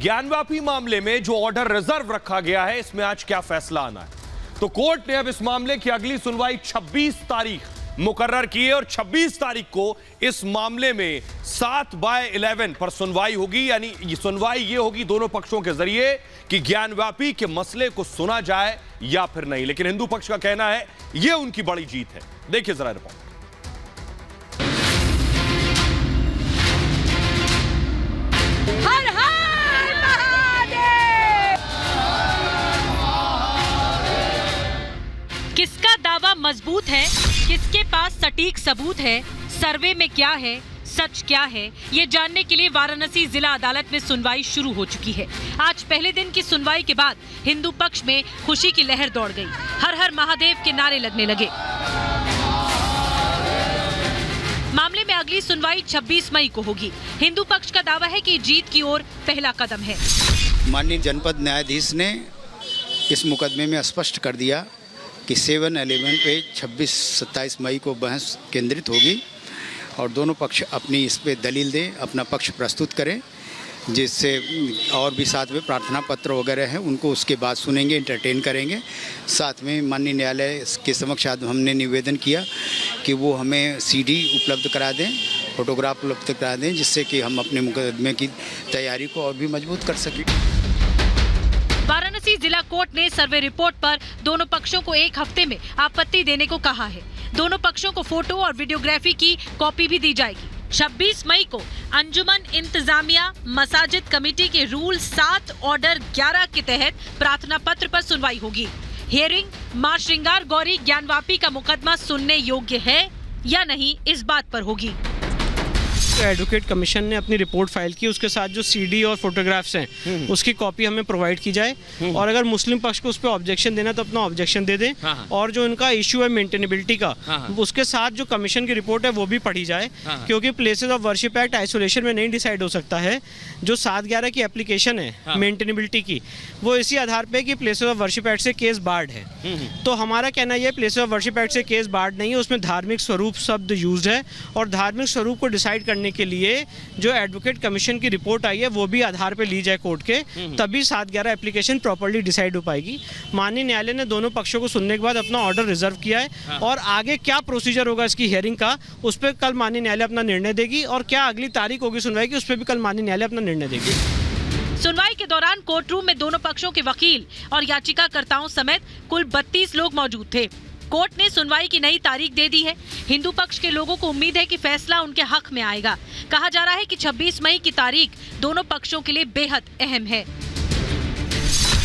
ज्ञानवापी मामले में जो ऑर्डर रिजर्व रखा गया है, इसमें आज क्या फैसला आना है। तो कोर्ट ने अब इस मामले की अगली सुनवाई 26 तारीख मुकर्रर की है और 26 तारीख को इस मामले में 7/11 पर सुनवाई होगी। यानी सुनवाई ये होगी दोनों पक्षों के जरिए कि ज्ञानवापी के मसले को सुना जाए या फिर नहीं। लेकिन हिंदू पक्ष का कहना है यह उनकी बड़ी जीत है। देखिए जरा रिपोर्ट। हर हर महादेव। किसका दावा मजबूत है, किसके पास सटीक सबूत है, सर्वे में क्या है, सच क्या है, ये जानने के लिए वाराणसी जिला अदालत में सुनवाई शुरू हो चुकी है। आज पहले दिन की सुनवाई के बाद हिंदू पक्ष में खुशी की लहर दौड़ गई। हर हर महादेव के नारे लगने लगे। मामले में अगली सुनवाई 26 मई को होगी। हिंदू पक्ष का दावा है कि जीत की ओर पहला कदम है। माननीय जनपद न्यायाधीश ने इस मुकदमे में स्पष्ट कर दिया कि 7/11 पे 26-27 मई को बहस केंद्रित होगी और दोनों पक्ष अपनी इस पे दलील दें, अपना पक्ष प्रस्तुत करें, जिससे और भी साथ में प्रार्थना पत्र वगैरह हैं उनको उसके बाद सुनेंगे, इंटरटेन करेंगे। साथ में माननीय न्यायालय के समक्ष हमने निवेदन किया कि वो हमें CD उपलब्ध करा दें, फोटोग्राफ उपलब्ध करा दें, जिससे कि हम अपने मुकदमे की तैयारी को और भी मजबूत कर सकें। वाराणसी जिला कोर्ट ने सर्वे रिपोर्ट पर दोनों पक्षों को 1 हफ्ते में आपत्ति देने को कहा है। दोनों पक्षों को फोटो और वीडियोग्राफी की कॉपी भी दी जाएगी। 26 मई को अंजुमन इंतजामिया मसाजिद कमेटी के रूल 7 ऑर्डर 11 के तहत प्रार्थना पत्र पर सुनवाई होगी। हियरिंग मां श्रृंगार गौरी ज्ञानवापी का मुकदमा सुनने योग्य है या नहीं, इस बात पर होगी। एडवोकेट कमीशन ने अपनी रिपोर्ट फाइल की, उसके साथ जो CD और फोटोग्राफ्स हैं उसकी कॉपी हमें प्रोवाइड की जाए और अगर मुस्लिम पक्ष को उस पर ऑब्जेक्शन देना तो अपना ऑब्जेक्शन दे दें। और जो उनका इश्यू है मेंटेनेबिलिटी का, उसके साथ जो कमीशन की रिपोर्ट है वो भी पढ़ी जाए, क्योंकि places of worship act isolation में नहीं डिसाइड हो सकता है। जो 7/11 की एप्लीकेशन है मेंटेनेबिलिटी की, वो इसी आधार पर कि प्लेसेस ऑफ वर्शिप एक्ट से केस बार्ड है। तो हमारा कहना यह प्लेसेस ऑफ वर्शिप एक्ट से केस बार्ड नहीं है, उसमें धार्मिक स्वरूप शब्द यूज है और धार्मिक स्वरूप को डिसाइड करने के लिए जो एडवोकेट कमीशन की रिपोर्ट आई है वो भी आधार पे ली जाए कोर्ट के, तभी 7/11 एप्लीकेशन प्रॉपर्ली डिसाइड हो पाएगी। माननीय न्यायालय ने दोनों पक्षों को सुनने के बाद अपना ऑर्डर रिजर्व किया है और आगे क्या प्रोसीजर होगा इसकी हियरिंग का, उस पर कल माननीय न्यायालय अपना निर्णय देगी और क्या अगली तारीख होगी सुनवाई की, उस पर भी कल माननीय न्यायालय अपना निर्णय देगी। सुनवाई के दौरान कोर्ट रूम में दोनों पक्षों के वकील और याचिकाकर्ताओं समेत कुल 32 लोग मौजूद थे। कोर्ट ने सुनवाई की नई तारीख दे दी है। हिंदू पक्ष के लोगों को उम्मीद है कि फैसला उनके हक में आएगा। कहा जा रहा है कि 26 मई की तारीख दोनों पक्षों के लिए बेहद अहम है।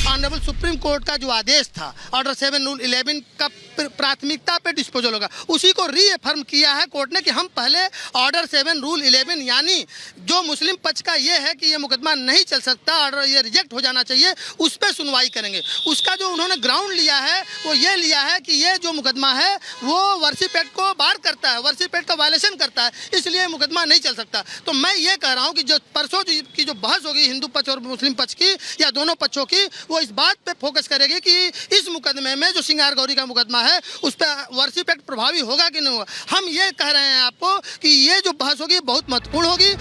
ऑनरेबल सुप्रीम कोर्ट का जो आदेश था ऑर्डर 7 रूल 11 का प्राथमिकता पे डिस्पोजल होगा, उसी को रीअफर्म किया है कोर्ट ने कि हम पहले ऑर्डर 7 रूल 11 यानी जो मुस्लिम पक्ष का ये है कि ये मुकदमा नहीं चल सकता, ऑर्डर ये रिजेक्ट हो जाना चाहिए, उस पर सुनवाई करेंगे। उसका जो उन्होंने ग्राउंड लिया है वो ये लिया है कि ये जो मुकदमा है वो वर्शिप एक्ट को बार करता है, वर्शिप एक्ट का वायलेशन करता है, इसलिए मुकदमा नहीं चल सकता। तो मैं ये कह रहा हूँ कि जो परसों की जो बहस होगी हिंदू पक्ष और मुस्लिम पक्ष की या दोनों पक्षों की, वो इस बात पे फोकस करेगी कि इस मुकदमे में जो श्रृंगार गौरी का मुकदमा है उस पर वर्शिप एक्ट प्रभावी होगा कि नहीं होगा। हम ये कह रहे हैं आपको कि ये जो बहस होगी बहुत महत्वपूर्ण होगी।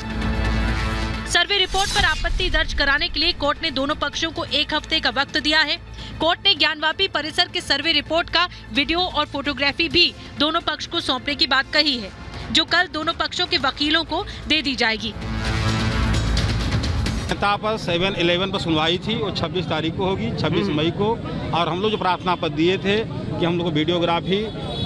सर्वे रिपोर्ट पर आपत्ति दर्ज कराने के लिए कोर्ट ने दोनों पक्षों को 1 हफ्ते का वक्त दिया है। कोर्ट ने ज्ञानवापी परिसर के सर्वे रिपोर्ट का वीडियो और फोटोग्राफी भी दोनों पक्ष को सौंपने की बात कही है, जो कल दोनों पक्षों के वकीलों को दे दी जाएगी। पर 7/11 पर सुनवाई थी और 26 तारीख को होगी, 26 मई को। और हम लोग जो प्रार्थना पत्र दिए थे कि हम लोग को वीडियोग्राफी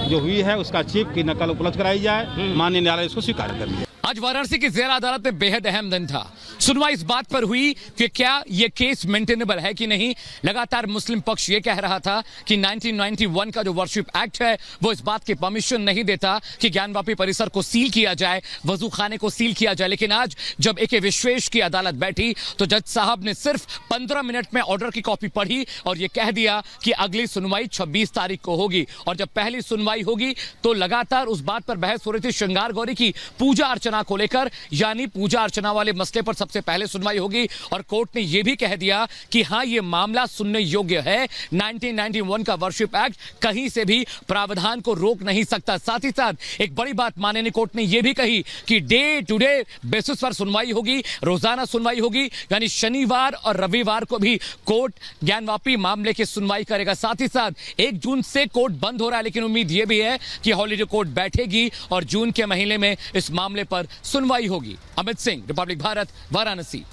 जो हुई है उसका चिप की नकल उपलब्ध कराई जाए, माननीय न्यायालय इसको स्वीकार कर लिया। आज वाराणसी की जिला अदालत में बेहद अहम दिन था। सुनवाई इस बात पर हुई कि क्या ये केस मेंटेनेबल है कि नहीं। लगातार मुस्लिम पक्ष ये कह रहा था कि 1991 का जो वर्शिप एक्ट है वो इस बात की परमिशन नहीं देता कि ज्ञानवापी परिसर को सील किया जाए, वजू खाने को सील किया जाए। लेकिन आज जब AK विश्वेश की अदालत बैठी तो जज साहब ने सिर्फ 15 मिनट में ऑर्डर की कॉपी पढ़ी और ये कह दिया कि अगली सुनवाई 26 तारीख को होगी। और जब पहली सुनवाई होगी तो लगातार उस बात पर बहस हो रही थी श्रृंगार गौरी की पूजा अर्चना को लेकर, यानी पूजा अर्चना वाले मसले पर सबसे सबसे पहले सुनवाई होगी और कोर्ट ने यह भी कह दिया कि हां ये मामला सुनने योग्य है। 1991 का वर्शिप एक्ट कहीं से भी प्रावधान को रोक नहीं सकता। साथ ही साथ एक बड़ी बात माननीय कोर्ट ने यह भी कही कि डे टू डे बेसिस पर सुनवाई होगी, रोजाना सुनवाई होगी, यानी शनिवार और रविवार को भी कोर्ट ज्ञानवापी मामले की सुनवाई करेगा। साथ ही साथ 1 जून से कोर्ट बंद हो रहा है, लेकिन उम्मीद यह भी है कि हॉलीडे कोर्ट बैठेगी और जून के महीने में इस मामले पर सुनवाई होगी। अमित सिंह, रिपब्लिक भारत, वाराणसी।